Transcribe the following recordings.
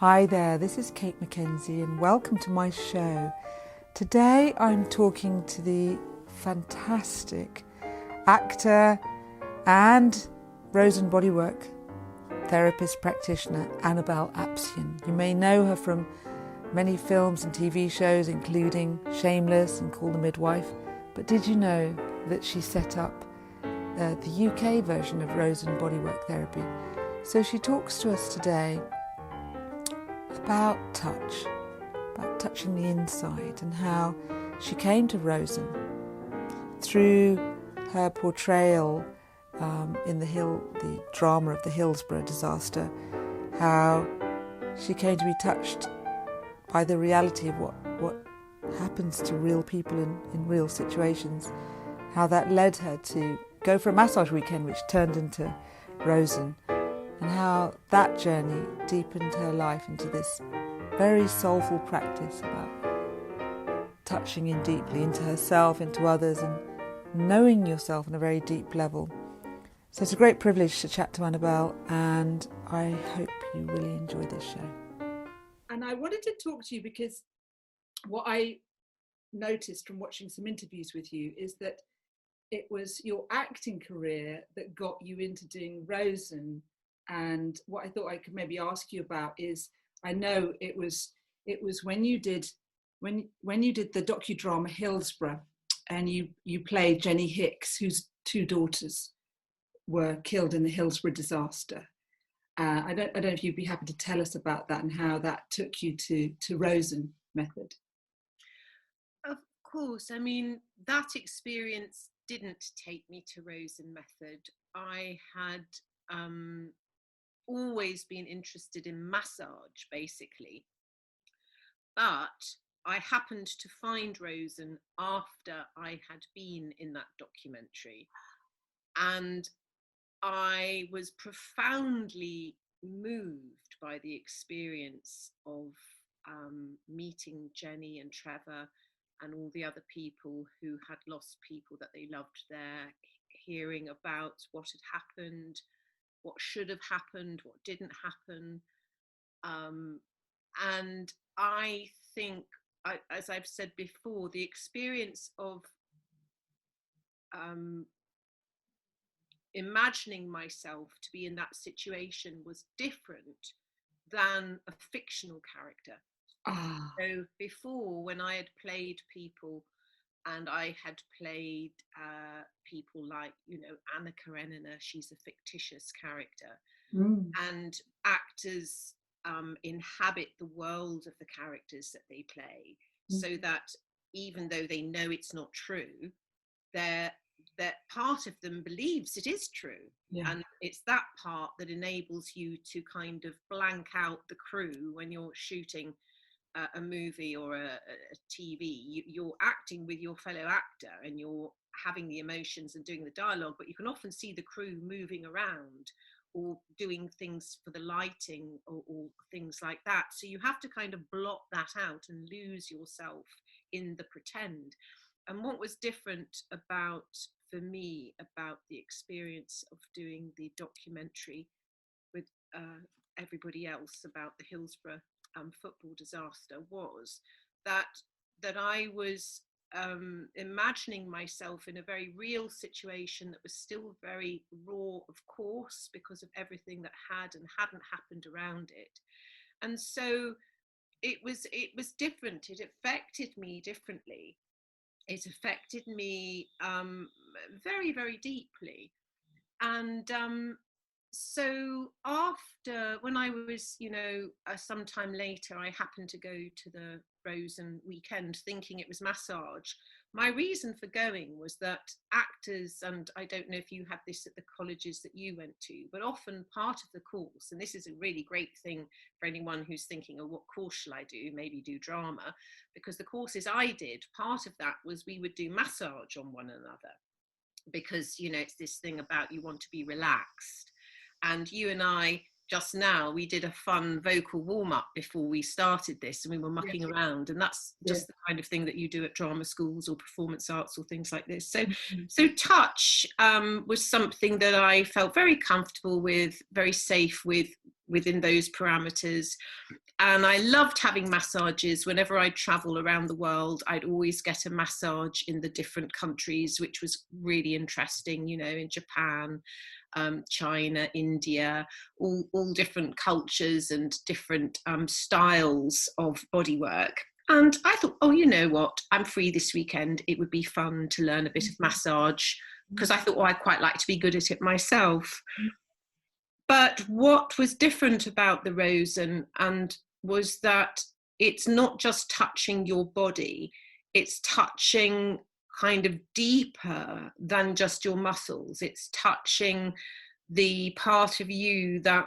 Hi there, this is Kate Mackenzie and welcome to my show. Today I'm talking to the fantastic actor and Rosen bodywork therapist practitioner Annabelle Apsion. You may know her from many films and TV shows including Shameless and Call the Midwife, but did you know that she set up the UK version of Rosen bodywork therapy? So she talks to us today about touching the inside, and how she came to Rosen through her portrayal in the drama of the Hillsborough disaster, how she came to be touched by the reality of what happens to real people in real situations, how that led her to go for a massage weekend which turned into Rosen, and how that journey deepened her life into this very soulful practice about touching in deeply into herself, into others, and knowing yourself on a very deep level. So it's a great privilege to chat to Annabelle, and I hope you really enjoy this show. And I wanted to talk to you because what I noticed from watching some interviews with you is that it was your acting career that got you into doing Rosen. And what I thought I could maybe ask you about is, I know it was when you did the docudrama Hillsborough, and you played Jenny Hicks, whose two daughters were killed in the Hillsborough disaster. I don't know if you'd be happy to tell us about that and how that took you to Rosen method. Of course. I mean, that experience didn't take me to Rosen method. I had always been interested in massage, basically, but I happened to find Rosen after I had been in that documentary, and I was profoundly moved by the experience of meeting Jenny and Trevor and all the other people who had lost people that they loved there, hearing about what had happened, what should have happened, what didn't happen. And I think, as I've said before, the experience of imagining myself to be in that situation was different than a fictional character. So before, when I had played people, and I had played people like, Anna Karenina, she's a fictitious character. And actors inhabit the world of the characters that they play, so that even though they know it's not true, that part of them believes it is true. Yeah. And it's that part that enables you to kind of blank out the crew when you're shooting a movie or a TV. You're acting with your fellow actor and you're having the emotions and doing the dialogue, but you can often see the crew moving around or doing things for the lighting or things like that. So you have to kind of blot that out and lose yourself in the pretend. And what was different for me about the experience of doing the documentary with everybody else about the Hillsborough football disaster was that I was imagining myself in a very real situation that was still very raw, of course, because of everything that had and hadn't happened around it. And so it was different. It affected me differently. It affected me very, very deeply. And so after, when I was, sometime later, I happened to go to the Rosen weekend thinking it was massage. My reason for going was that actors, and I don't know if you had this at the colleges that you went to, but often part of the course, and this is a really great thing for anyone who's thinking, oh, what course shall I do? Maybe do drama, because the courses I did, part of that was we would do massage on one another, because, it's this thing about you want to be relaxed. And you and I, just now, we did a fun vocal warm-up before we started this, and we were mucking around, and that's just the kind of thing that you do at drama schools or performance arts or things like this. So touch was something that I felt very comfortable with, very safe with, within those parameters. And I loved having massages. Whenever I'd travel around the world, I'd always get a massage in the different countries, which was really interesting, you know, in Japan, China, India, all different cultures and different styles of bodywork. And I thought, oh, you know what, I'm free this weekend. It would be fun to learn a bit of massage, because I thought, oh, I'd quite like to be good at it myself. But what was different about the Rosen and was that it's not just touching your body, it's touching kind of deeper than just your muscles. It's touching the part of you that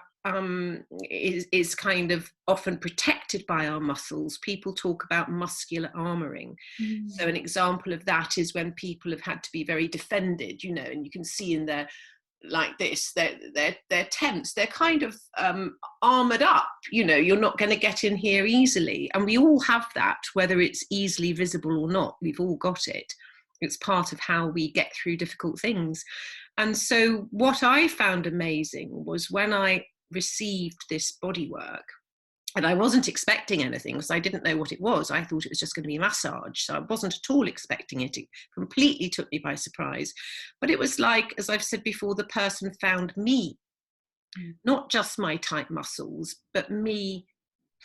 is kind of often protected by our muscles. People talk about muscular armoring. So an example of that is when people have had to be very defended, you know, and you can see in their like this, they're tense, they're kind of armored up, you know, you're not going to get in here easily. And we all have that, whether it's easily visible or not, we've all got it. It's part of how we get through difficult things. And so what I found amazing was when I received this body work, and I wasn't expecting anything because I didn't know what it was. I thought it was just going to be a massage. So I wasn't at all expecting it. It completely took me by surprise. But it was like, as I've said before, the person found me, not just my tight muscles, but me,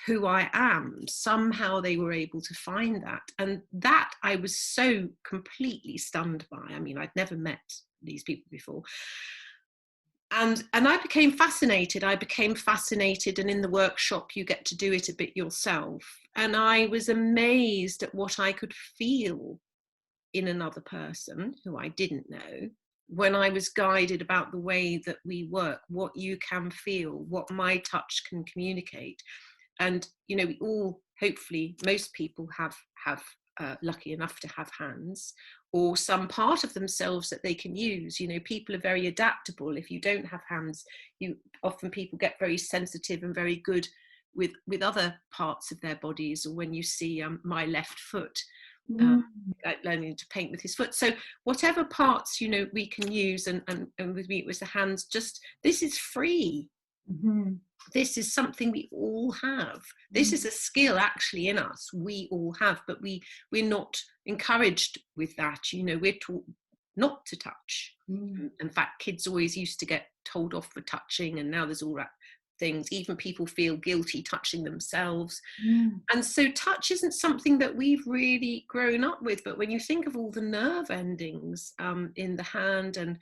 who I am. Somehow they were able to find that. And that I was so completely stunned by. I mean, I'd never met these people before. And I became fascinated. And in the workshop you get to do it a bit yourself. And I was amazed at what I could feel in another person who I didn't know when I was guided about the way that we work, what you can feel, what my touch can communicate. And, you know, we all, hopefully, most people have lucky enough to have hands or some part of themselves that they can use. You know, people are very adaptable. If you don't have hands, people get very sensitive and very good with other parts of their bodies. Or when you see my left foot, learning to paint with his foot. So whatever parts, you know, we can use, and with me it was the hands. Just, this is free. This is something we all have. This is a skill actually in us, we all have, but we're not encouraged with that. You know, we're taught not to touch. In fact, kids always used to get told off for touching, and now there's all that things. Even people feel guilty touching themselves. And so touch isn't something that we've really grown up with. But when you think of all the nerve endings in the hand, and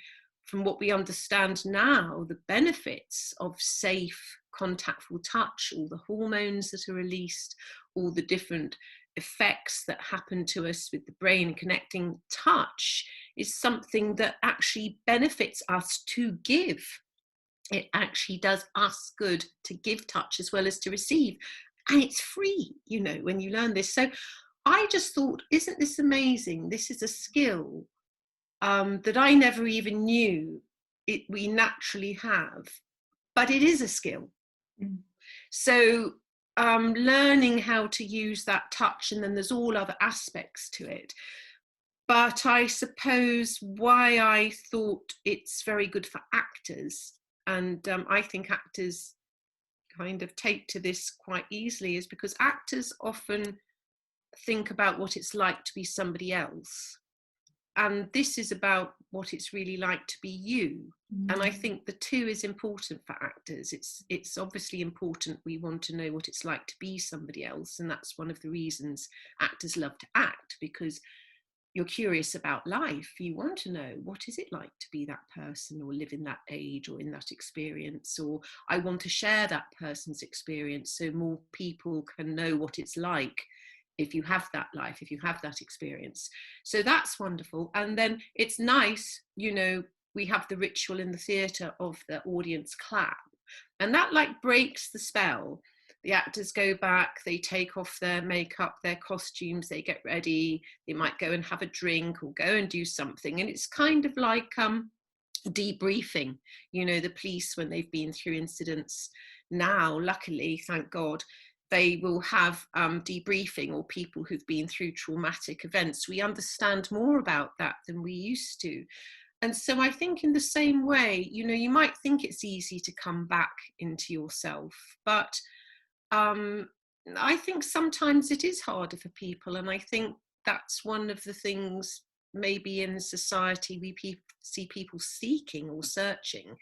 from what we understand now, the benefits of safe, contactful touch, all the hormones that are released, all the different effects that happen to us with the brain connecting, touch is something that actually benefits us to give. It actually does us good to give touch as well as to receive. And it's free, you know, when you learn this. So I just thought, isn't this amazing? This is a skill that I never even knew we naturally have, but it is a skill. So learning how to use that touch, and then there's all other aspects to it. But I suppose why I thought it's very good for actors, and I think actors kind of take to this quite easily, is because actors often think about what it's like to be somebody else. And this is about what it's really like to be you. And I think the two is important for actors. It's obviously important. We want to know what it's like to be somebody else. And that's one of the reasons actors love to act, because you're curious about life. You want to know, what is it like to be that person, or live in that age, or in that experience, or I want to share that person's experience so more people can know what it's like if you have that life, if you have that experience. So that's wonderful. And then it's nice, you know, we have the ritual in the theatre of the audience clap, and that like breaks the spell. The actors go back, they take off their makeup, their costumes, they get ready, they might go and have a drink or go and do something. And it's kind of like debriefing, you know, the police when they've been through incidents. Now, luckily, thank God, they will have debriefing, or people who've been through traumatic events. We understand more about that than we used to. And so I think in the same way, you know, you might think it's easy to come back into yourself, but I think sometimes it is harder for people, and I think that's one of the things maybe in society we see people seeking or searching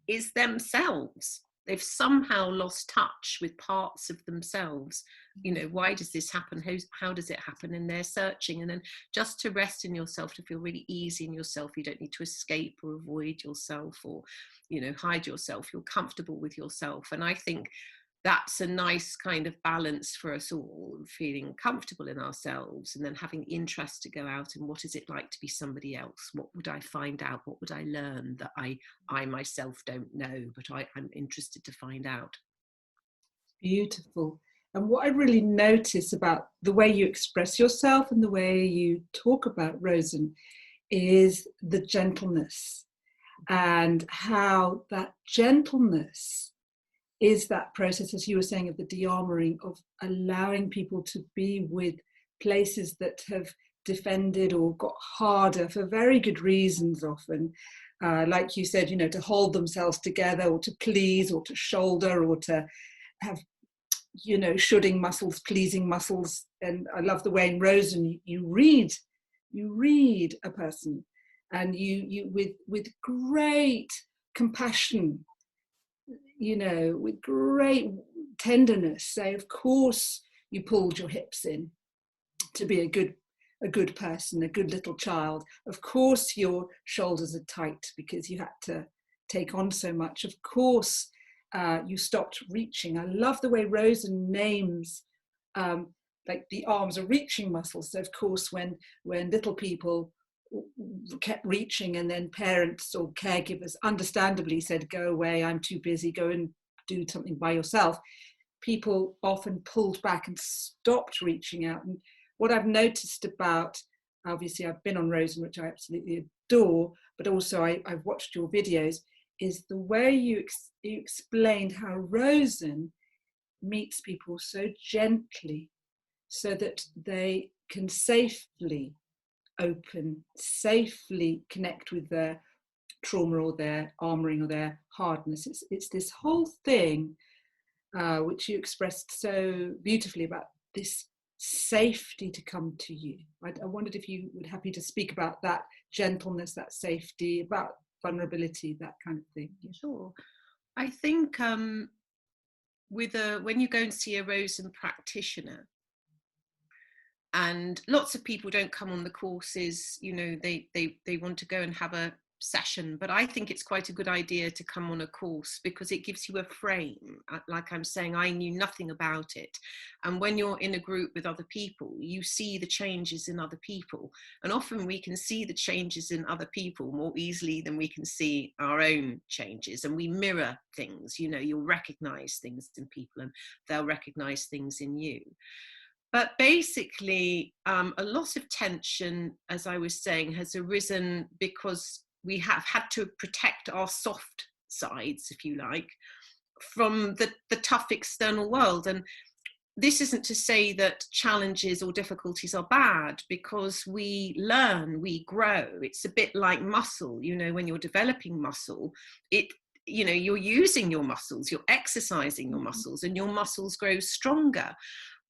is themselves. They've somehow lost touch with parts of themselves. You know, why does this happen? How does it happen? And they're searching. And then just to rest in yourself, to feel really easy in yourself. You don't need to escape or avoid yourself or, you know, hide yourself. You're comfortable with yourself. And I think that's a nice kind of balance for us all, feeling comfortable in ourselves and then having interest to go out and what is it like to be somebody else? What would I find out? What would I learn that I myself don't know, but I'm interested to find out? Beautiful. And what I really notice about the way you express yourself and the way you talk about Rosen is the gentleness, and how that gentleness is that process, as you were saying, of the de-armoring, of allowing people to be with places that have defended or got harder for very good reasons often. Like you said, you know, to hold themselves together or to please or to shoulder or to have, you know, shoulding muscles, pleasing muscles. And I love the way in Rosen you read a person, and you with great compassion, you know, with great tenderness say, of course you pulled your hips in to be a good person, a good little child. Of course your shoulders are tight because you had to take on so much. Of course you stopped reaching. I love the way Rosen names like the arms are reaching muscles. So of course when little people kept reaching, and then parents or caregivers understandably said, go away, I'm too busy, go and do something by yourself, people often pulled back and stopped reaching out. And what I've noticed about, obviously I've been on Rosen, which I absolutely adore, but also I've watched your videos, is the way you explained how Rosen meets people so gently so that they can safely open, safely connect with their trauma or their armoring or their hardness. It's this whole thing which you expressed so beautifully about this safety to come to you. I wondered if you would happy to speak about that gentleness, that safety, about vulnerability, that kind of thing. Sure. I think when you go and see a Rosen practitioner, and lots of people don't come on the courses, you know, they want to go and have a session, but I think it's quite a good idea to come on a course because it gives you a frame. Like I'm saying, I knew nothing about it, and when you're in a group with other people, you see the changes in other people, and often we can see the changes in other people more easily than we can see our own changes, and we mirror things. You know, you'll recognize things in people and they'll recognize things in you. But basically, a lot of tension, as I was saying, has arisen because we have had to protect our soft sides, if you like, from the tough external world. And this isn't to say that challenges or difficulties are bad, because we learn, we grow. It's a bit like muscle. You know, when you're developing muscle, you know, you're using your muscles, you're exercising your muscles, and your muscles grow stronger.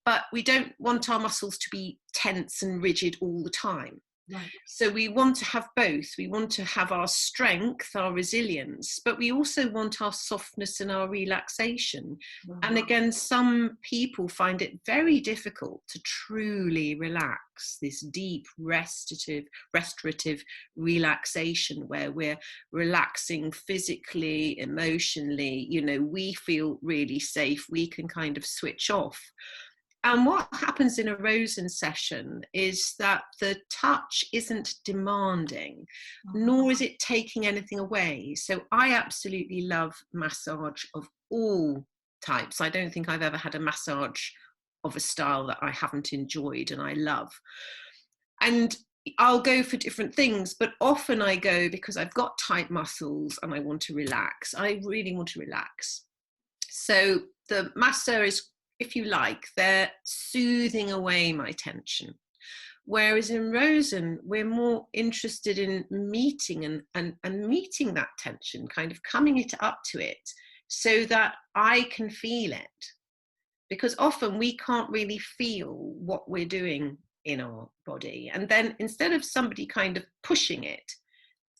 But we don't want our muscles to be tense and rigid all the time. Right. So we want to have both. We want to have our strength, our resilience, but we also want our softness and our relaxation. Wow. And again, some people find it very difficult to truly relax, this deep restorative relaxation where we're relaxing physically, emotionally. You know, we feel really safe. We can kind of switch off. And what happens in a Rosen session is that the touch isn't demanding, nor is it taking anything away. So I absolutely love massage of all types. I don't think I've ever had a massage of a style that I haven't enjoyed and I love. And I'll go for different things, but often I go because I've got tight muscles and I want to relax. I really want to relax. So the masseur is, if you like, they're soothing away my tension. Whereas in Rosen, we're more interested in meeting and meeting that tension, kind of coming it up to it so that I can feel it. because often we can't really feel what we're doing in our body. And then instead of somebody kind of pushing it,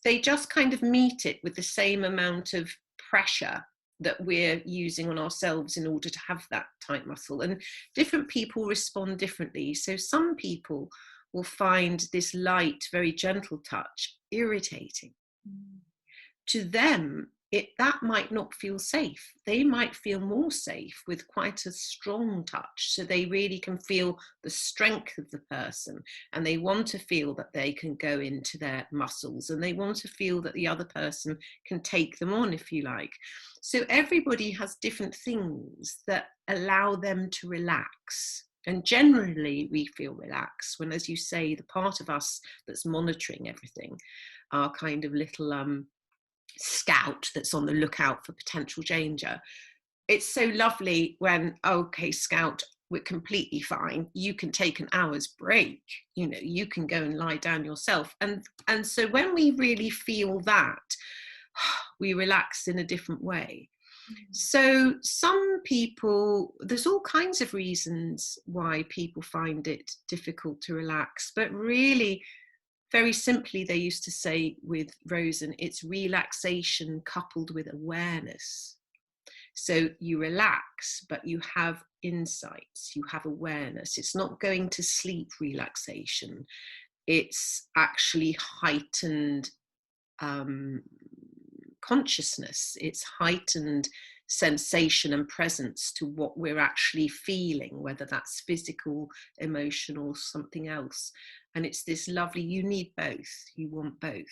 they just kind of meet it with the same amount of pressure that we're using on ourselves in order to have that tight muscle. And different people respond differently. So some people will find this light, very gentle touch irritating. To them, that might not feel safe. They might feel more safe with quite a strong touch. So they really can feel the strength of the person, and they want to feel that they can go into their muscles, and they want to feel that the other person can take them on, if you like. So everybody has different things that allow them to relax. And generally we feel relaxed when, as you say, the part of us that's monitoring everything, our kind of little scout that's on the lookout for potential danger. It's so lovely when, okay, scout, we're completely fine, you can take an hour's break, you know, you can go and lie down yourself. And so when we really feel that, we relax in a different way. So some people, there's all kinds of reasons why people find it difficult to relax, but really, very simply, they used to say with Rosen, it's relaxation coupled with awareness. So you relax, but you have insights, you have awareness. It's not going to sleep relaxation. It's actually heightened consciousness. It's heightened sensation and presence to what we're actually feeling, whether that's physical, emotional, something else. And it's this lovely, you need both, you want both.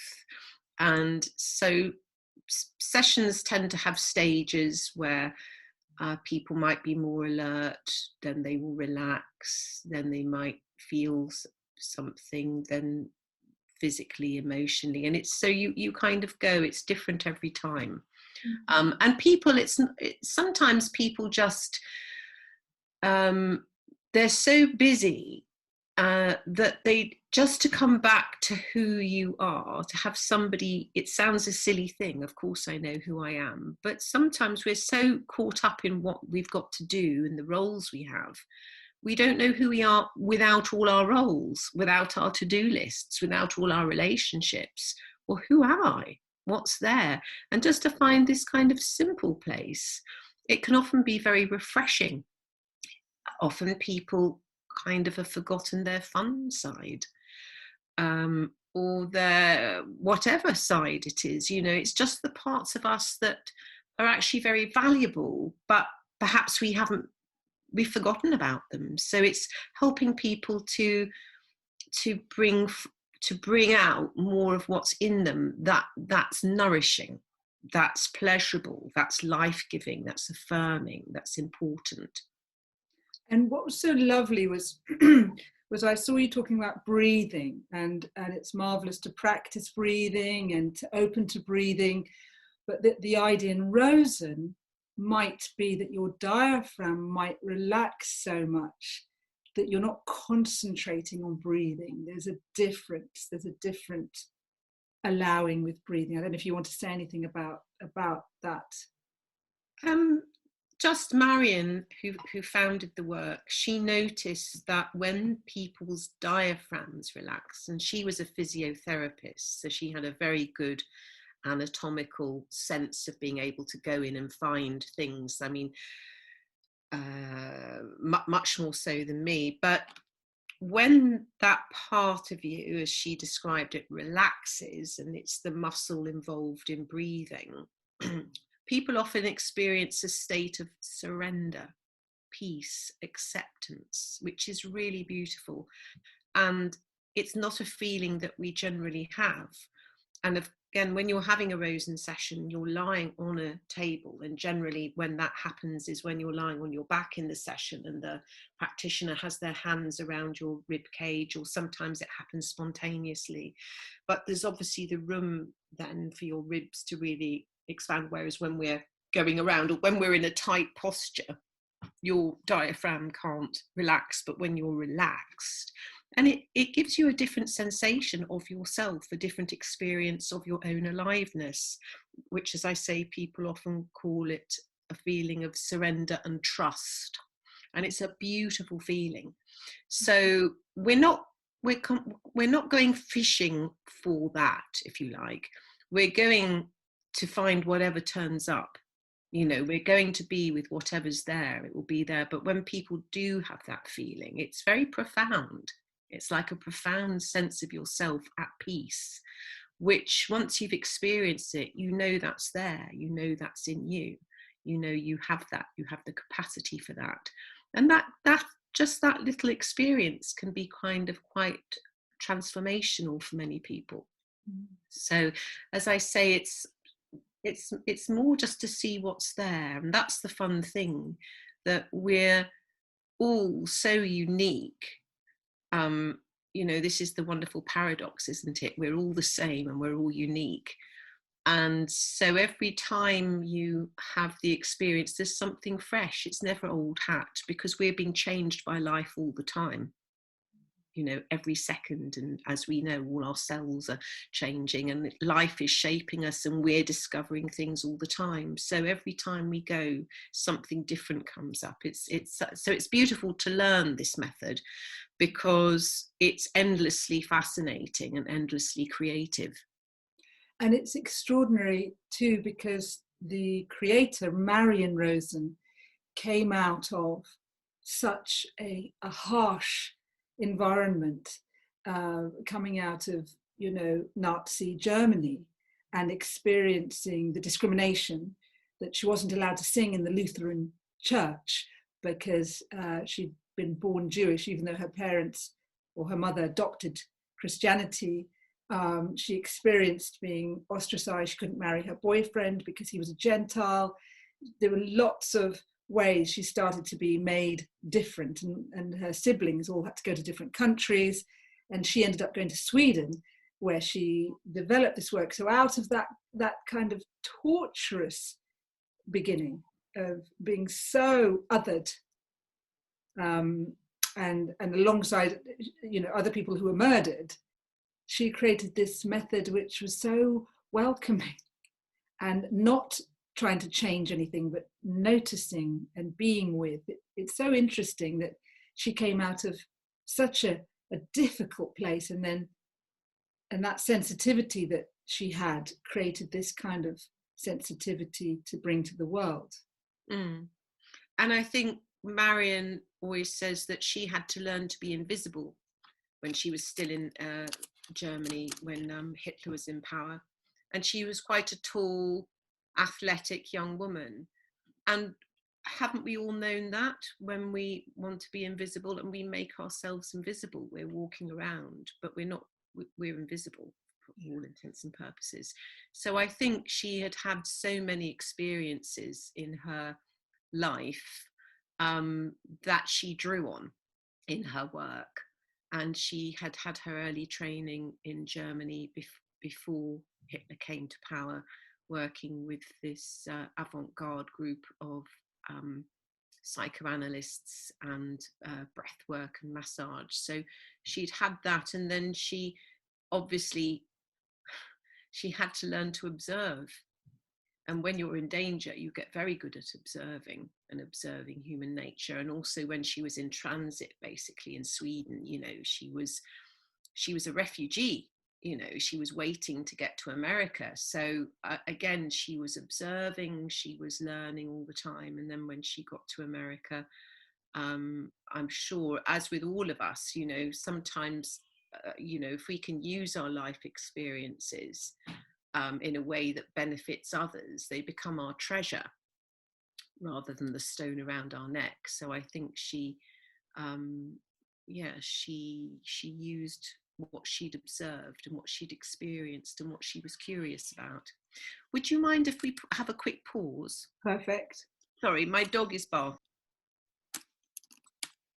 And so sessions tend to have stages where people might be more alert, then they will relax, then they might feel something, then physically, emotionally. And it's so you kind of go, it's different every time. And people, sometimes people just, they're so busy that they, just to come back to who you are, to have somebody, it sounds a silly thing, of course I know who I am, but sometimes we're so caught up in what we've got to do and the roles we have, we don't know who we are without all our roles, without our to-do lists, without all our relationships. Well, who am I? What's there? And just to find this kind of simple place, it can often be very refreshing. Often people kind of have forgotten their fun side, or their whatever side it is. You know, it's just the parts of us that are actually very valuable, but perhaps we've forgotten about them. So it's helping people to bring out more of what's in them, that's nourishing, that's pleasurable, that's life-giving, that's affirming, that's important. And what was so lovely was was I saw you talking about breathing, and it's marvelous to practice breathing and to open to breathing, but the idea in Rosen might be that your diaphragm might relax so much that you're not concentrating on breathing. There's a different allowing with breathing. I don't know if you want to say anything about that. Just Marion, who founded the work, she noticed that when people's diaphragms relax, and she was a physiotherapist, so she had a very good anatomical sense of being able to go in and find things. I mean, much more so than me. But when that part of you, as she described it, relaxes, and it's the muscle involved in breathing, people often experience a state of surrender, peace, acceptance, which is really beautiful. And it's not a feeling that we generally have. And again, when you're having a Rosen session, you're lying on a table. And generally when that happens is when you're lying on your back in the session and the practitioner has their hands around your rib cage, or sometimes it happens spontaneously. But there's obviously the room then for your ribs to really expand, whereas when we're going around or when we're in a tight posture, your diaphragm can't relax. But when you're relaxed, and it gives you a different sensation of yourself, a different experience of your own aliveness, which, as I say, people often call it a feeling of surrender and trust. and it's a beautiful feeling. So we're not going fishing for that, if you like. We're going to find whatever turns up. You know, we're going to be with whatever's there. It will be there. But when people do have that feeling, it's very profound. It's like a profound sense of yourself at peace, which once you've experienced it, you know that's there. You know that's in you. You know you have that. You have the capacity for that. And that just that little experience can be kind of quite transformational for many people. So, as I say, it's more just to see what's there, and that's the fun thing, that we're all so unique. You know, this is the wonderful paradox, isn't it? We're all the same and we're all unique. And so every time you have the experience, there's something fresh. It's never old hat, because we're being changed by life all the time, you know, every second. And as we know, all our cells are changing and life is shaping us, and we're discovering things all the time. So every time we go, something different comes up. So it's beautiful to learn this method, because it's endlessly fascinating and endlessly creative. And it's extraordinary too, because the creator, Marion Rosen, came out of such a harsh environment, coming out of, you know, Nazi Germany, and experiencing the discrimination that she wasn't allowed to sing in the Lutheran church because she'd been born Jewish, even though her parents or her mother adopted Christianity. She experienced being ostracized. She couldn't marry her boyfriend because he was a Gentile. There were lots of ways she started to be made different, and her siblings all had to go to different countries, and she ended up going to Sweden, where she developed this work. So out of that kind of torturous beginning of being so othered, and alongside, you know, other people who were murdered, she created this method which was so welcoming and not trying to change anything, but noticing and being with. It's so interesting that she came out of such a difficult place, and that sensitivity that she had created this kind of sensitivity to bring to the world. And I think Marion always says that she had to learn to be invisible when she was still in Germany, when Hitler was in power. And she was quite a tall, athletic young woman. And haven't we all known that when we want to be invisible and we make ourselves invisible? We're walking around, but we're invisible for all intents and purposes. So I think she had so many experiences in her life that she drew on in her work. And she had her early training in Germany before Hitler came to power, working with this avant-garde group of psychoanalysts and breath work and massage. So she'd had that, and then she had to learn to observe. And when you're in danger, you get very good at observing human nature. And also when she was in transit, basically in Sweden, you know, she was a refugee, you know, she was waiting to get to America. So again, she was observing, she was learning all the time. And then when she got to America, I'm sure, as with all of us, you know, sometimes, you know, if we can use our life experiences in a way that benefits others, they become our treasure rather than the stone around our neck. So I think she used what she'd observed and what she'd experienced and what she was curious about. Would you mind if we have a quick pause? Perfect. Sorry, my dog is barking.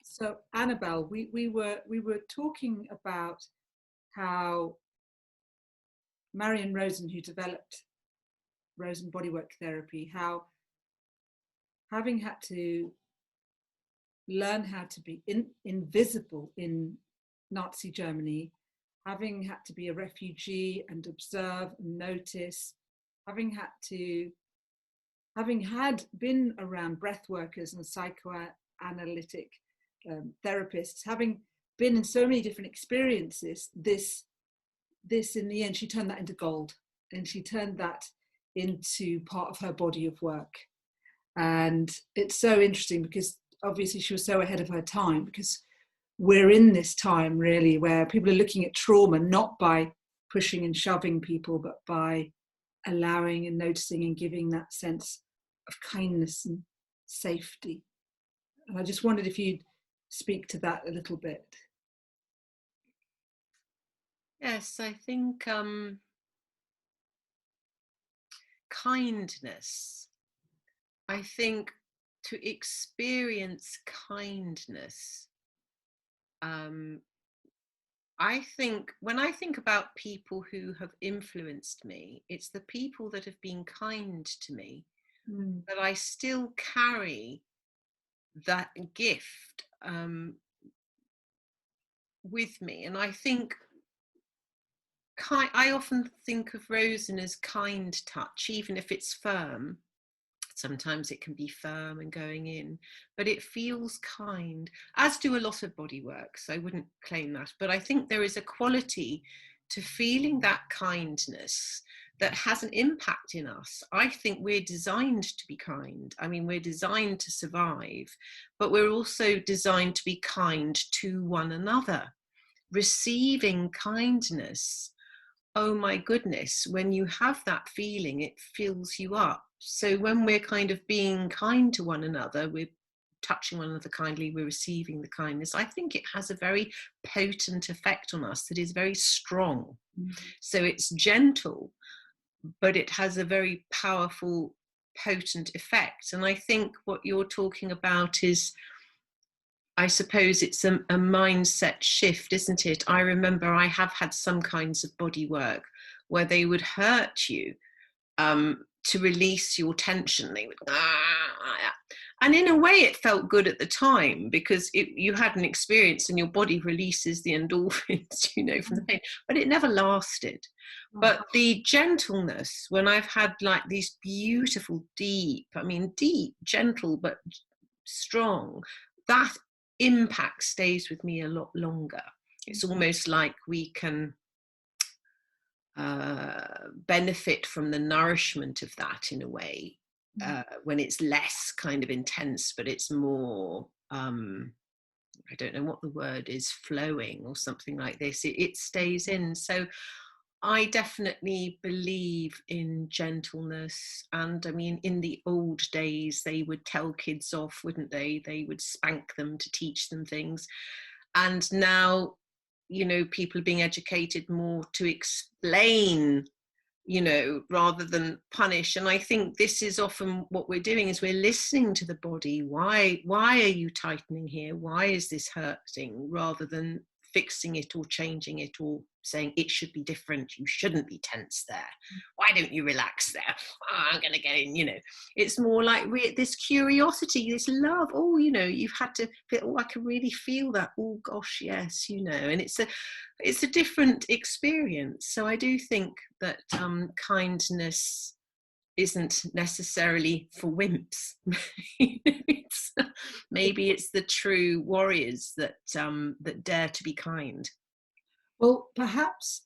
So Annabelle, we were talking about how Marion Rosen, who developed Rosen bodywork therapy, how having had to learn how to be invisible in Nazi Germany, having had to be a refugee and observe and notice, having had been around breath workers and analytic therapists, having been in so many different experiences, this in the end, she turned that into gold, and she turned that into part of her body of work. And it's so interesting because obviously she was so ahead of her time, because we're in this time really where people are looking at trauma not by pushing and shoving people, but by allowing and noticing and giving that sense of kindness and safety. And I just wondered if you'd speak to that a little bit. Yes, I think kindness. I think to experience kindness, I think when I think about people who have influenced me, it's the people that have been kind to me that I still carry that gift with me. And I think I often think of Rosen as kind touch, even if it's firm. Sometimes it can be firm and going in, but it feels kind, as do a lot of body work. So I wouldn't claim that, but I think there is a quality to feeling that kindness that has an impact in us. I think we're designed to be kind. I mean, we're designed to survive, but we're also designed to be kind to one another. Receiving kindness, oh my goodness, when you have that feeling, it fills you up. So when we're kind of being kind to one another, we're touching one another kindly, we're receiving the kindness, I think it has a very potent effect on us that is very strong. So it's gentle, but it has a very powerful, potent effect. And I think what you're talking about is, I suppose it's a mindset shift, isn't it? I remember I have had some kinds of body work where they would hurt you to release your tension. They would, and in a way it felt good at the time because you had an experience and your body releases the endorphins, from the pain, but it never lasted. But the gentleness, when I've had like these beautiful, deep, gentle, but strong, that impact stays with me a lot longer. It's almost like we can benefit from the nourishment of that in a way when it's less kind of intense, but it's more I don't know what the word is, flowing or something like this. It stays in. So I definitely believe in gentleness. And I mean, in the old days, they would tell kids off, wouldn't they? They would spank them to teach them things. And now, people are being educated more to explain, rather than punish. And I think this is often what we're doing, is we're listening to the body. Why are you tightening here? Why is this hurting? Rather than fixing it or changing it or saying it should be different. You shouldn't be tense there. Why don't you relax there? I'm going to get in, It's more like this curiosity, this love. Oh, you've had to feel, oh, I can really feel that. Oh gosh, yes, and it's a different experience. So I do think that kindness isn't necessarily for wimps. Maybe it's the true warriors that dare to be kind. Well, perhaps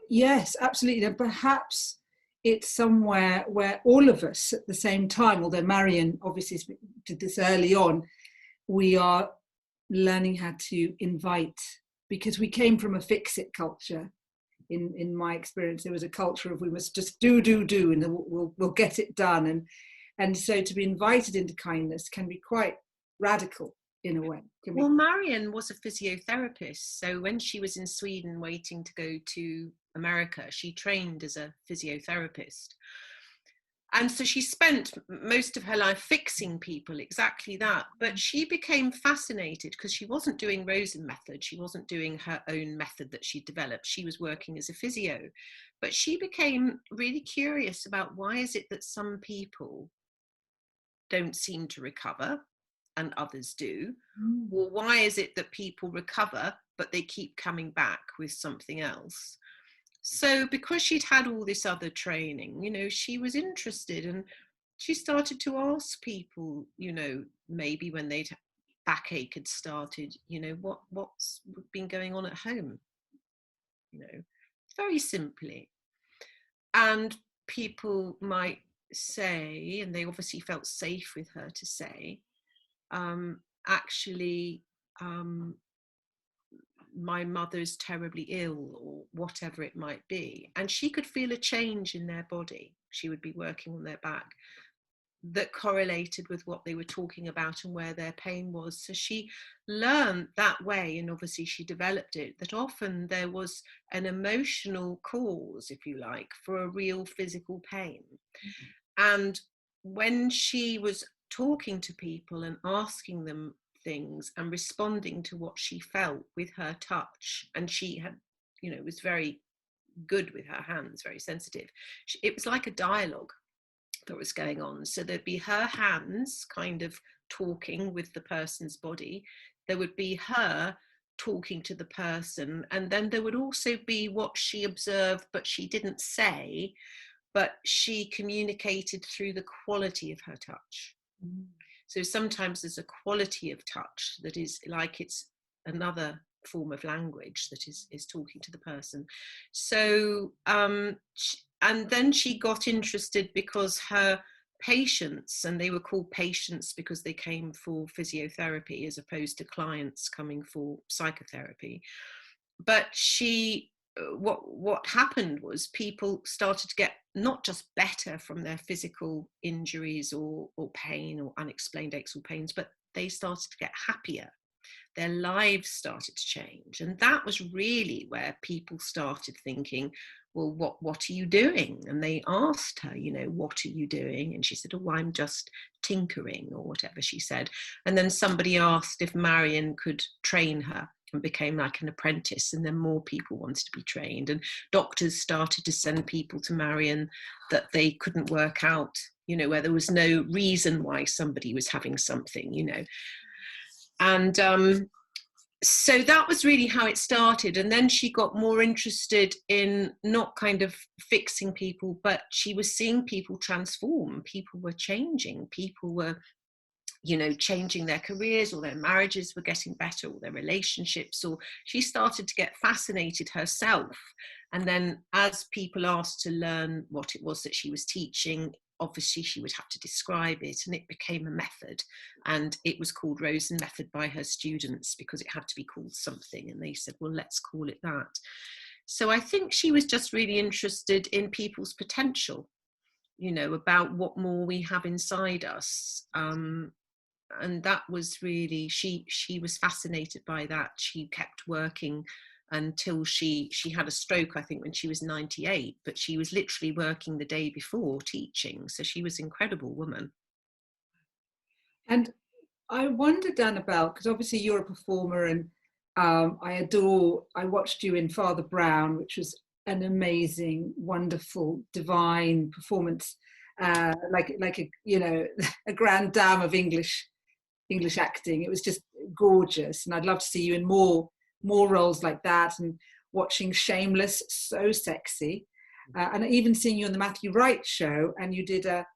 yes, absolutely. And perhaps it's somewhere where all of us at the same time, although Marion obviously did this early on, we are learning how to invite, because we came from a fix-it culture. In my experience, there was a culture of we must just do, and then we'll get it done. And so to be invited into kindness can be quite radical in a way. Well, Marion was a physiotherapist. So when she was in Sweden waiting to go to America, she trained as a physiotherapist. And so she spent most of her life fixing people, exactly that. But she became fascinated because she wasn't doing Rosen method. She wasn't doing her own method that she developed. She was working as a physio. But she became really curious about, why is it that some people don't seem to recover and others do? Or why is it that people recover, but they keep coming back with something else? So because she'd had all this other training, she was interested, and she started to ask people, maybe when backache had started, what's been going on at home, very simply. And people might say, and they obviously felt safe with her to say, actually, my mother's terribly ill, or whatever it might be. And she could feel a change in their body. She would be working on their back that correlated with what they were talking about and where their pain was. So she learned that way, and obviously she developed it, that often there was an emotional cause, if you like, for a real physical pain. And when she was talking to people and asking them things and responding to what she felt with her touch, and she had, was very good with her hands, very sensitive. It was like a dialogue that was going on. So there'd be her hands kind of talking with the person's body. There would be her talking to the person. And then there would also be what she observed, but she didn't say, but she communicated through the quality of her touch. Mm. So sometimes there's a quality of touch that is like it's another form of language that is talking to the person. So, and then she got interested because her patients, and they were called patients because they came for physiotherapy as opposed to clients coming for psychotherapy. But what happened was people started to get not just better from their physical injuries or pain or unexplained aches or pains, but they started to get happier. Their lives started to change. And that was really where people started thinking, well, what are you doing? And they asked her, what are you doing? And she said, oh, I'm just tinkering, or whatever she said. And then somebody asked if Marion could train her, and became like an apprentice, and then more people wanted to be trained, and doctors started to send people to Marion that they couldn't work out, where there was no reason why somebody was having something, and so that was really how it started. And then she got more interested in not kind of fixing people, but she was seeing people transform. People were changing. People were changing their careers, or their marriages were getting better, or their relationships, or she started to get fascinated herself. And then as people asked to learn what it was that she was teaching, obviously she would have to describe it, and it became a method, and it was called Rosen method by her students because it had to be called something, and they said, well, let's call it that. So I think she was just really interested in people's potential, about what more we have inside us. And that was really, she was fascinated by that. She kept working until she had a stroke, I think, when she was 98, but she was literally working the day before teaching. So she was an incredible woman. And I wondered, Annabelle, because obviously you're a performer, and I watched you in Father Brown, which was an amazing, wonderful, divine performance, like a grand dame of English acting. It was just gorgeous, and I'd love to see you in more roles like that. And watching Shameless, so sexy, and even seeing you on the Matthew Wright show, and you did a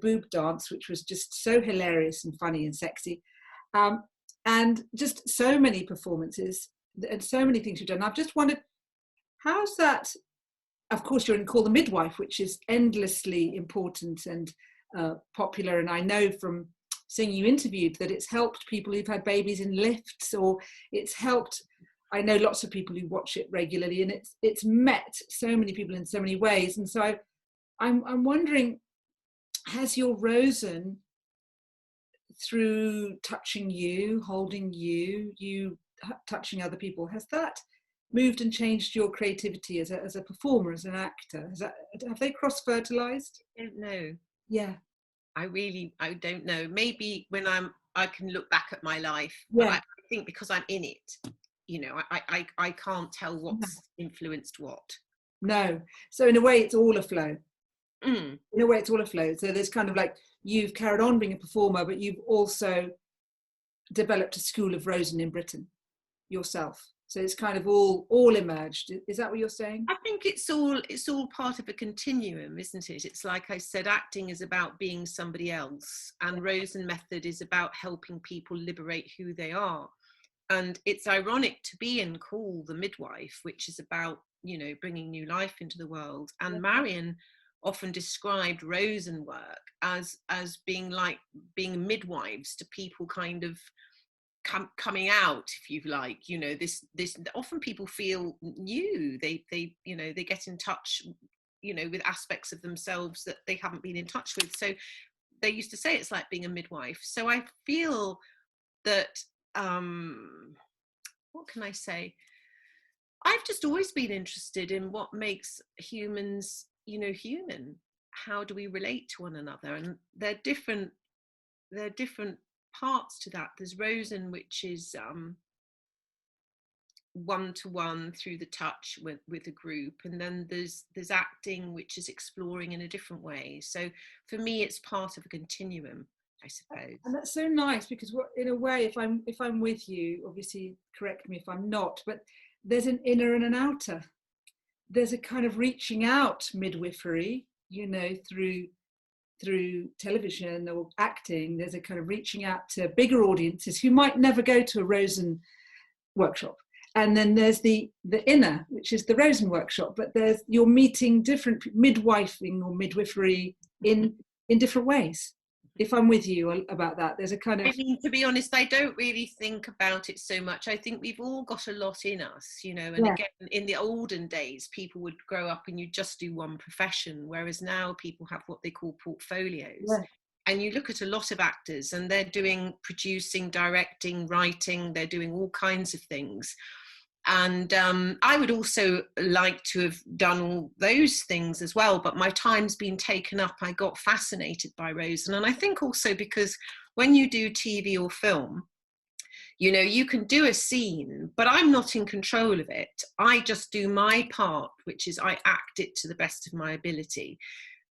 boob dance, which was just so hilarious and funny and sexy, and just so many performances and so many things you've done. I've just wondered, how's that? Of course, you're in Call the Midwife, which is endlessly important and popular, and I know from seeing you interviewed that it's helped people who've had babies in lifts, or it's helped, I know lots of people who watch it regularly, and it's met so many people in so many ways. And so I'm wondering, has your Rosen, through touching you, holding you touching other people, has that moved and changed your creativity as a performer, as an actor? Have they cross-fertilized? I don't know. Yeah. I don't know. Maybe when I can look back at my life, yeah. But I think because I'm in it, I can't tell what's influenced what. No. So in a way, it's all a flow. Mm. In a way, it's all a flow. So there's kind of like, you've carried on being a performer, but you've also developed a school of Rosen in Britain yourself. So it's kind of all emerged. Is that what you're saying? I think it's all part of a continuum, isn't it? It's like I said, acting is about being somebody else, and Rosen method is about helping people liberate who they are. And it's ironic to be in Call the Midwife, which is about, you know, bringing new life into the world. And Marion often described Rosen work as being like being midwives to people kind of coming out, if you like. You know, this often people feel new. They you know, they get in touch, you know, with aspects of themselves that they haven't been in touch with. So they used to say it's like being a midwife. So I feel that what can I say? I've just always been interested in what makes humans, you know, human. How do we relate to one another? And there are different parts to that. There's Rosen, which is one-to-one through the touch with a group, and then there's acting, which is exploring in a different way. So for me, it's part of a continuum, I suppose. And that's so nice, because in a way, if I'm with you, obviously correct me if I'm not, but there's an inner and an outer. There's a kind of reaching out midwifery, you know, through television or acting. There's a kind of reaching out to bigger audiences who might never go to a Rosen workshop. And then there's the inner, which is the Rosen workshop, but you're meeting different midwifing or midwifery in different ways. If I'm with you about that, there's a kind of... I mean, to be honest, I don't really think about it so much. I think we've all got a lot in us, you know, and again, in the olden days, people would grow up and you just do one profession, whereas now people have what they call portfolios. Yeah. And you look at a lot of actors and they're doing producing, directing, writing, they're doing all kinds of things. And I would also like to have done all those things as well, but my time's been taken up. I got fascinated by Rosen. And I think also because when you do TV or film, you know, you can do a scene, but I'm not in control of it. I just do my part, which is I act it to the best of my ability.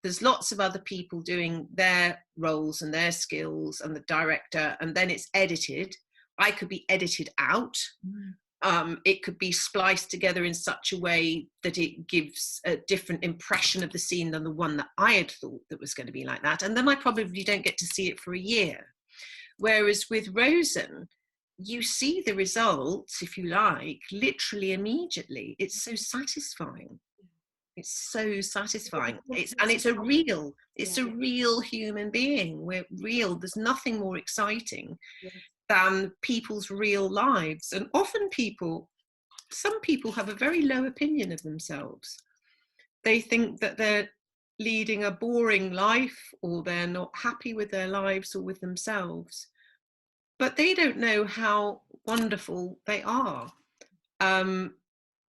There's lots of other people doing their roles and their skills, and the director, and then it's edited. I could be edited out. It could be spliced together in such a way that it gives a different impression of the scene than the one that I had thought that was going to be like that. And then I probably don't get to see it for a year. Whereas with Rosen, you see the results, if you like, literally immediately. It's so satisfying. It's so satisfying. It's a real human being. We're real. There's nothing more exciting than people's real lives. And often some people have a very low opinion of themselves. They think that they're leading a boring life, or they're not happy with their lives or with themselves. But they don't know how wonderful they are.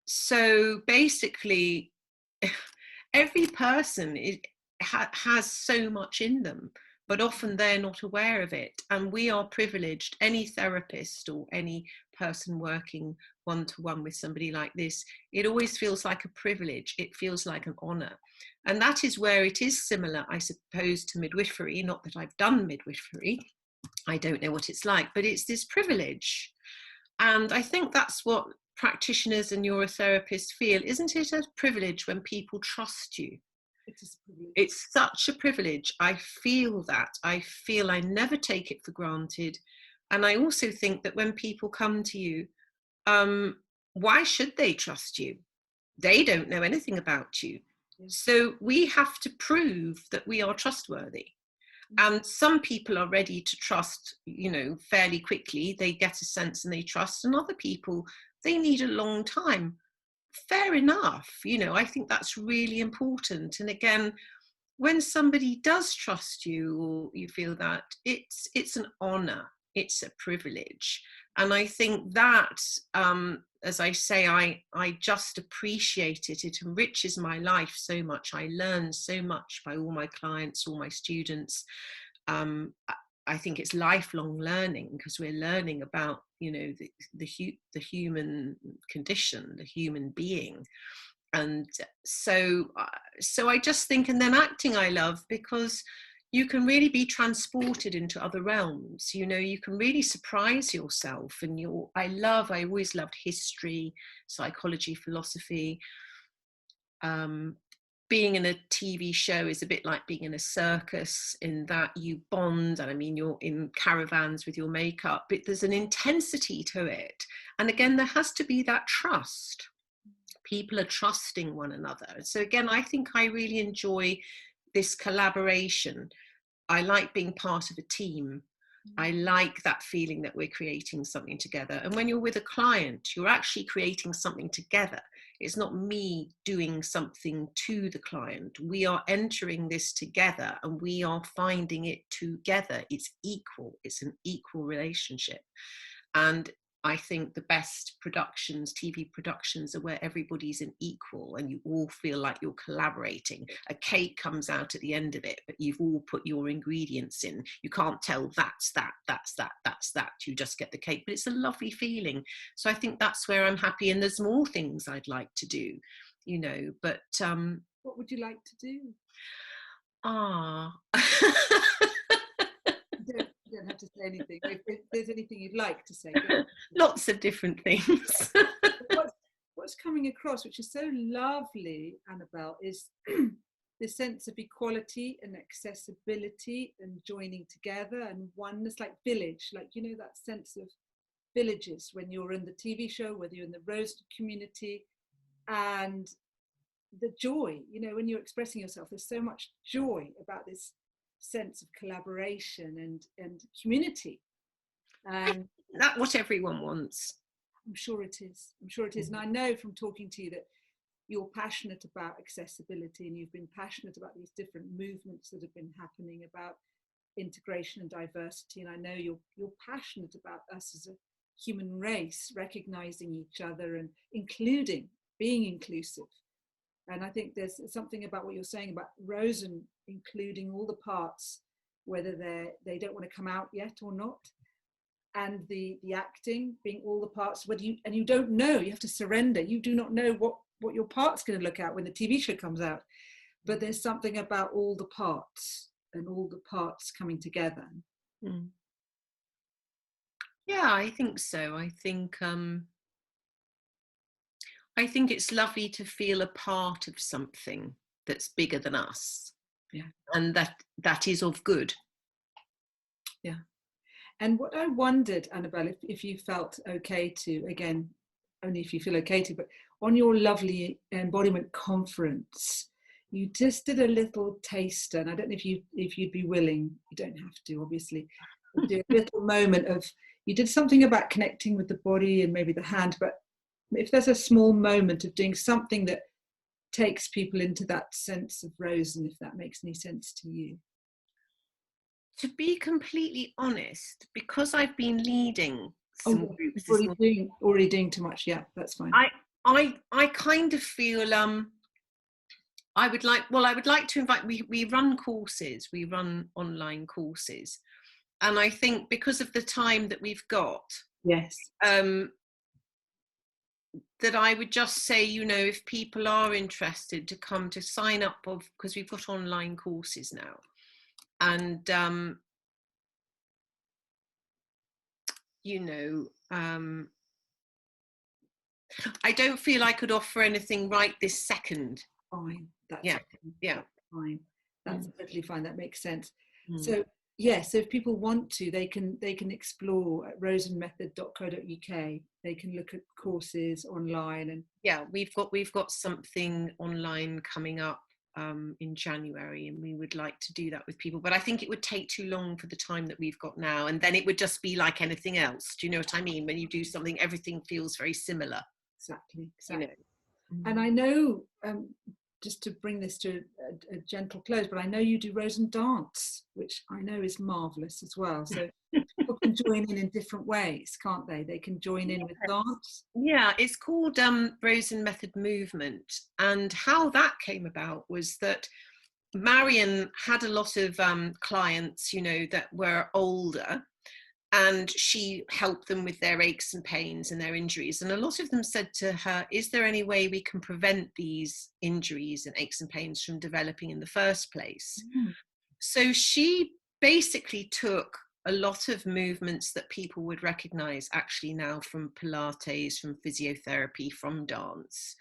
So basically, every person has so much in them, but often they're not aware of it. And we are privileged. Any therapist or any person working one-to-one with somebody like this, it always feels like a privilege. It feels like an honor. And that is where it is similar, I suppose, to midwifery. Not that I've done midwifery. I don't know what it's like, but it's this privilege. And I think that's what practitioners and neurotherapists feel. Isn't it a privilege when people trust you? It's such a privilege. I feel that. I feel I never take it for granted. And I also think that when people come to you, why should they trust you? They don't know anything about you. So we have to prove that we are trustworthy. And some people are ready to trust, you know, fairly quickly. They get a sense and they trust. And other people, they need a long time. Fair enough. You know, I think that's really important. And again, when somebody does trust you, or you feel that, it's an honor, it's a privilege. And I think that, as I say, I just appreciate it. It enriches my life so much. I learn so much by all my clients, all my students. I think it's lifelong learning, because we're learning about, you know, the human condition, the human being. And so I just think, and then acting I love, because you can really be transported into other realms. You know, you can really surprise yourself. And I always loved history, psychology, philosophy. Being in a TV show is a bit like being in a circus, in that you bond, and I mean, you're in caravans with your makeup, but there's an intensity to it. And again, there has to be that trust. People are trusting one another. So again, I think I really enjoy this collaboration. I like being part of a team. I like that feeling that we're creating something together. And when you're with a client, you're actually creating something together. It's not me doing something to the client. We are entering this together and we are finding it together. It's equal. It's an equal relationship. And I think the best productions, TV productions, are where everybody's an equal and you all feel like you're collaborating. A cake comes out at the end of it, but you've all put your ingredients in. You can't tell that's that, that's that, that's that. You just get the cake, but it's a lovely feeling. So I think that's where I'm happy. And there's more things I'd like to do, you know, but... what would you like to do? You don't have to say anything. If there's anything you'd like to say. Lots of different things. What's coming across, which is so lovely, Annabelle, is the sense of equality and accessibility and joining together and oneness, like village, like, you know, that sense of villages when you're in the TV show, whether you're in the Rosen community, and the joy, you know, when you're expressing yourself, there's so much joy about this sense of collaboration and community, and that's what everyone wants. I'm sure it is. And I know from talking to you that you're passionate about accessibility, and you've been passionate about these different movements that have been happening about integration and diversity, and I know you're passionate about us as a human race recognizing each other and being inclusive. And I think there's something about what you're saying about Rosen including all the parts, whether they don't want to come out yet or not, and the acting being all the parts. You don't know, you have to surrender. You do not know what your part's going to look at when the TV show comes out. But there's something about all the parts and all the parts coming together. Mm. Yeah, I think so. I think it's lovely to feel a part of something that's bigger than us. Yeah. And that is of good. Yeah. And what I wondered, Annabelle, if you felt okay to, again, only if you feel okay to, but on your lovely embodiment conference, you just did a little taster, and I don't know if you'd be willing, you don't have to, obviously, do a little moment of, you did something about connecting with the body and maybe the hand, but if there's a small moment of doing something that takes people into that sense of Rosen, if that makes any sense to you. To be completely honest, because I've been leading some groups, already doing too much. Yeah, that's fine. I kind of feel I would like to invite. We run courses. We run online courses, and I think because of the time that we've got, yes, that I would just say, you know, if people are interested to come to sign up because we've got online courses now. And, you know, I don't feel I could offer anything right this second. Fine. Yeah. Fine. That's totally fine. That makes sense. So, yes, so if people want to, they can explore at rosenmethod.co.uk. They can look at courses online, and yeah, we've got something online coming up in January, and we would like to do that with people, but I think it would take too long for the time that we've got now, and then it would just be like anything else. Do you know what I mean? When you do something, everything feels very similar. Exactly. You know? And I know, just to bring this to a gentle close, but I know you do Rosen dance, which I know is marvellous as well. So people can join in different ways, can't they? They can join in with dance. Yeah, it's called Rosen Method Movement. And how that came about was that Marion had a lot of clients, you know, that were older, and she helped them with their aches and pains and their injuries. And a lot of them said to her, is there any way we can prevent these injuries and aches and pains from developing in the first place? So she basically took a lot of movements that people would recognize actually now from Pilates, from physiotherapy, from dance.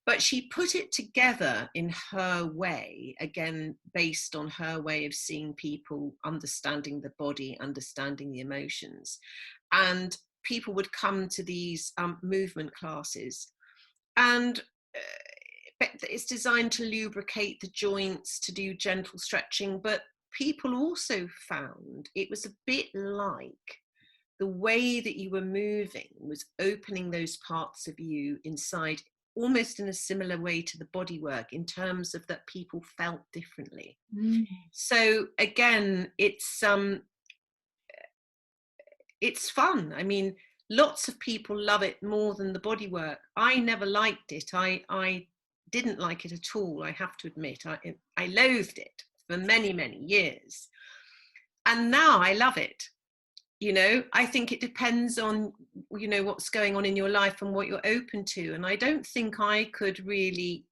But she put it together in her way, again, based on her way of seeing people, understanding the body, understanding the emotions. And people would come to these movement classes. And it's designed to lubricate the joints, to do gentle stretching. But people also found it was a bit like the way that you were moving was opening those parts of you inside, almost in a similar way to the body work, in terms of that people felt differently. So again, it's fun. I mean, lots of people love it more than the body work. I never liked it. I didn't like it at all, I have to admit. I loathed it for many, many years. And now I love it. You know, I think it depends on, you know, what's going on in your life and what you're open to. And I don't think I could really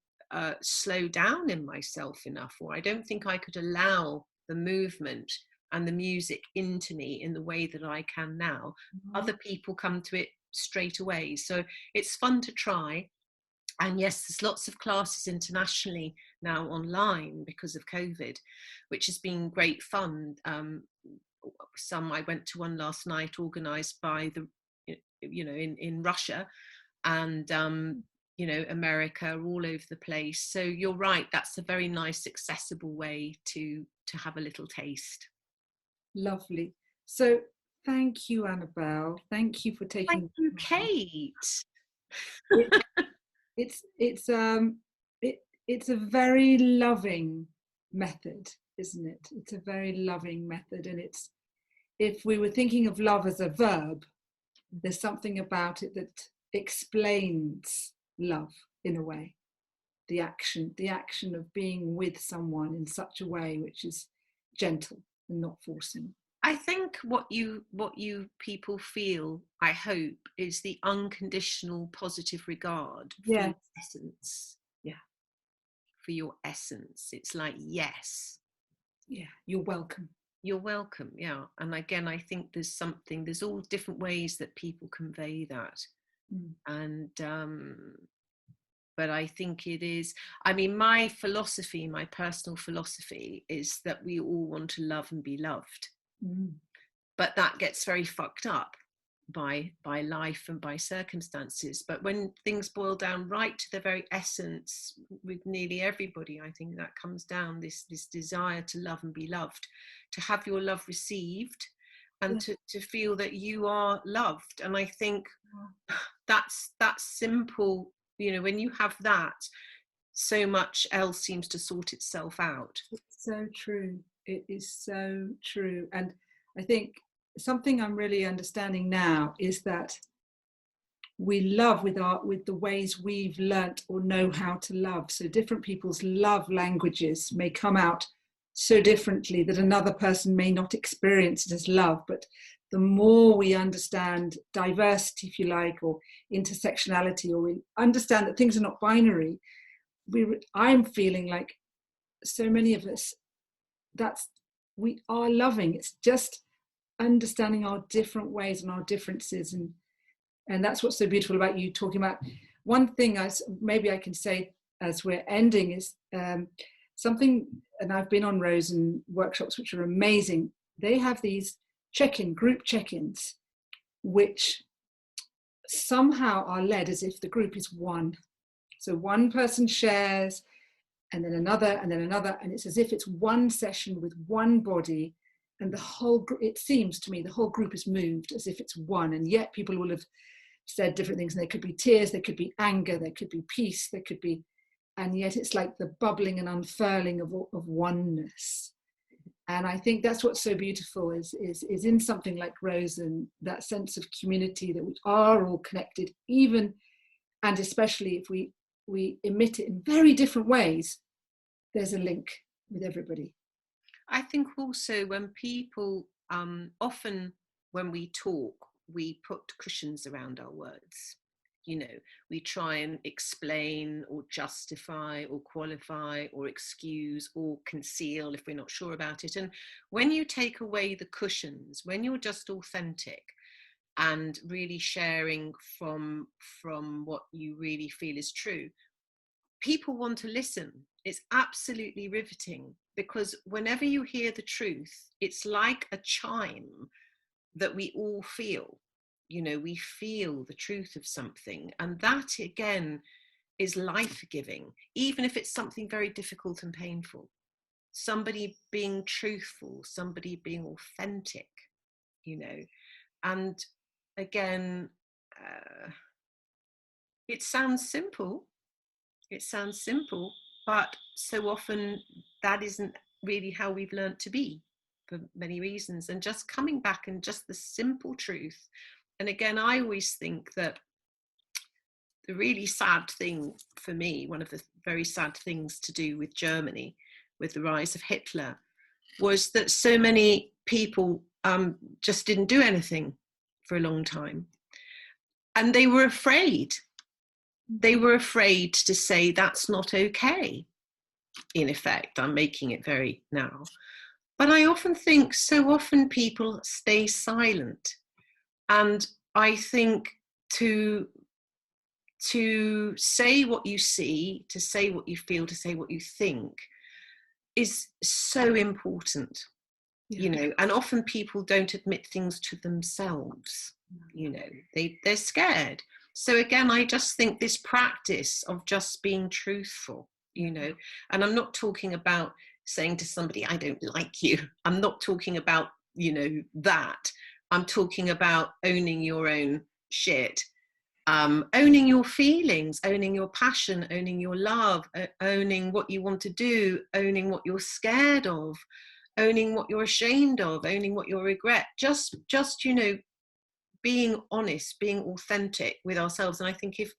slow down in myself enough, or I don't think I could allow the movement and the music into me in the way that I can now. Other people come to it straight away. So it's fun to try. And yes, there's lots of classes internationally now online because of COVID, which has been great fun. I went to one last night organised by in Russia, and America, all over the place. So you're right, that's a very nice, accessible way to have a little taste. Lovely. So thank you, Annabelle. Thank you for taking. Thank you, Kate. It's a very loving method, isn't it? It's a very loving method, and if we were thinking of love as a verb, there's something about it that explains love in a way. The action of being with someone in such a way which is gentle and not forcing. I think what you people feel, I hope, is the unconditional positive regard for your essence. Yeah. For your essence. It's like, yes. Yeah, you're welcome. You're welcome. Yeah. And again, I think there's all different ways that people convey that. And but I think it is, I mean, my personal philosophy is that we all want to love and be loved. But that gets very fucked up by life and by circumstances. But when things boil down right to the very essence, with nearly everybody, I think that comes down this desire to love and be loved, to have your love received, and to feel that you are loved. And I think that's simple. You know, when you have that, so much else seems to sort itself out. It's so true. It is so true. And I think something I'm really understanding now is that we love with the ways we've learnt or know how to love. So different people's love languages may come out so differently that another person may not experience it as love. But the more we understand diversity, if you like, or intersectionality, or we understand that things are not binary, I'm feeling like so many of us, we are loving. It's just understanding our different ways and our differences, and that's what's so beautiful about you talking about. One thing maybe I can say as we're ending is something, and I've been on Rosen workshops which are amazing. They have these group check-ins, which somehow are led as if the group is one. So one person shares, and then another, and it's as if it's one session with one body, and the whole it seems to me the whole group is moved as if it's one, and yet people will have said different things, and there could be tears, there could be anger, there could be peace, there could be, and yet it's like the bubbling and unfurling of oneness. And I think that's what's so beautiful is in something like Rosen, that sense of community, that we are all connected, even and especially if we emit it in very different ways, there's a link with everybody. I think also when people, often when we talk, we put cushions around our words. You know, we try and explain or justify or qualify or excuse or conceal if we're not sure about it. And when you take away the cushions, when you're just authentic and really sharing from what you really feel is true, people want to listen. It's absolutely riveting, because whenever you hear the truth, it's like a chime that we all feel. You know, we feel the truth of something, and that again is life-giving, even if it's something very difficult and painful. Somebody being truthful, somebody being authentic, you know. And again, it sounds simple, but so often that isn't really how we've learnt to be, for many reasons. And just coming back and just the simple truth. And again, I always think that the really sad thing for me, one of the very sad things to do with Germany, with the rise of Hitler, was that so many people just didn't do anything for a long time. And they were afraid. They were afraid to say that's not okay. In effect, I'm making it very now. But I often think so often people stay silent. And I think to say what you see, to say what you feel, to say what you think is so important, you know. And often people don't admit things to themselves, you know, they're scared. So again, I just think this practice of just being truthful, you know, and I'm not talking about saying to somebody, I don't like you. I'm not talking about, you know, that. I'm talking about owning your own shit, owning your feelings, owning your passion, owning your love, owning what you want to do, owning what you're scared of, owning what you're ashamed of, owning what you regret. Just you know, being honest, being authentic with ourselves. And I think if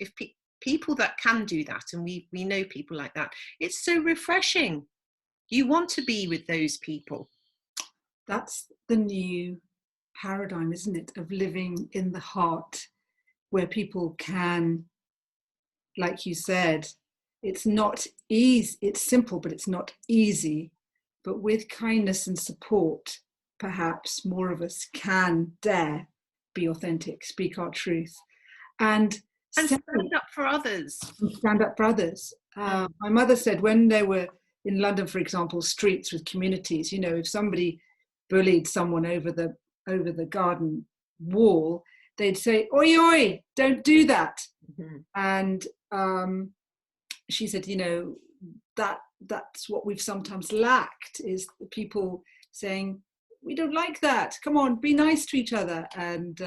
people that can do that, and we know people like that, it's so refreshing. You want to be with those people. That's the new paradigm, isn't it, of living in the heart, where people can, like you said, it's not easy, it's simple, but it's not easy. But with kindness and support, perhaps more of us can dare be authentic, speak our truth, and stand up for others. Stand up for others. My mother said when they were in London, for example, streets with communities, you know, if somebody bullied someone over the garden wall, they'd say, "Oi, oi, don't do that." Mm-hmm. And she said, you know, that's what we've sometimes lacked, is the people saying, "We don't like that. Come on, be nice to each other." And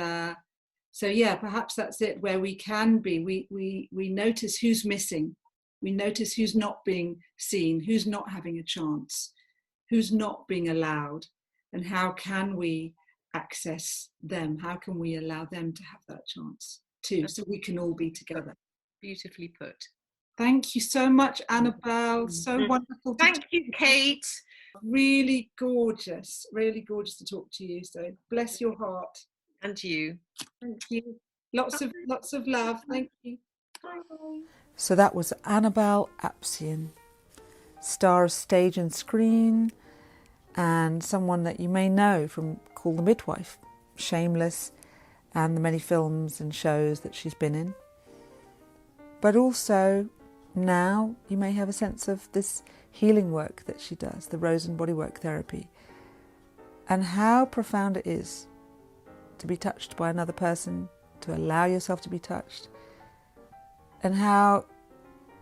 so, yeah, perhaps that's it, where we can be. We notice who's missing. We notice who's not being seen, who's not having a chance, who's not being allowed, and how can we access them? How can we allow them to have that chance too, so we can all be together? Beautifully put. Thank you so much, Annabelle. So wonderful. Thank you, Kate. Really gorgeous to talk to you. So bless your heart. And you. Thank you. Lots of love. Thank you. Bye. So that was Annabelle Apsion, star of stage and screen, and someone that you may know from Call the Midwife, Shameless, and the many films and shows that she's been in. But also now you may have a sense of this healing work that she does, the Rosen bodywork therapy, and how profound it is to be touched by another person, to allow yourself to be touched, and how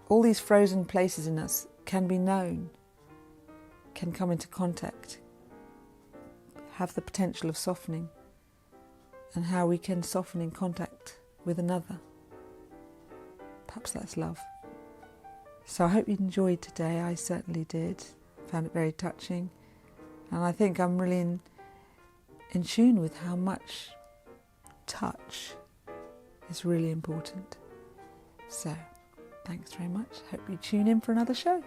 all these frozen places in us can be known, can come into contact, have the potential of softening, and how we can soften in contact with another. Perhaps that's love. So I hope you enjoyed today. I certainly did. Found it very touching. And I think I'm really in tune with how much touch is really important. So thanks very much. Hope you tune in for another show.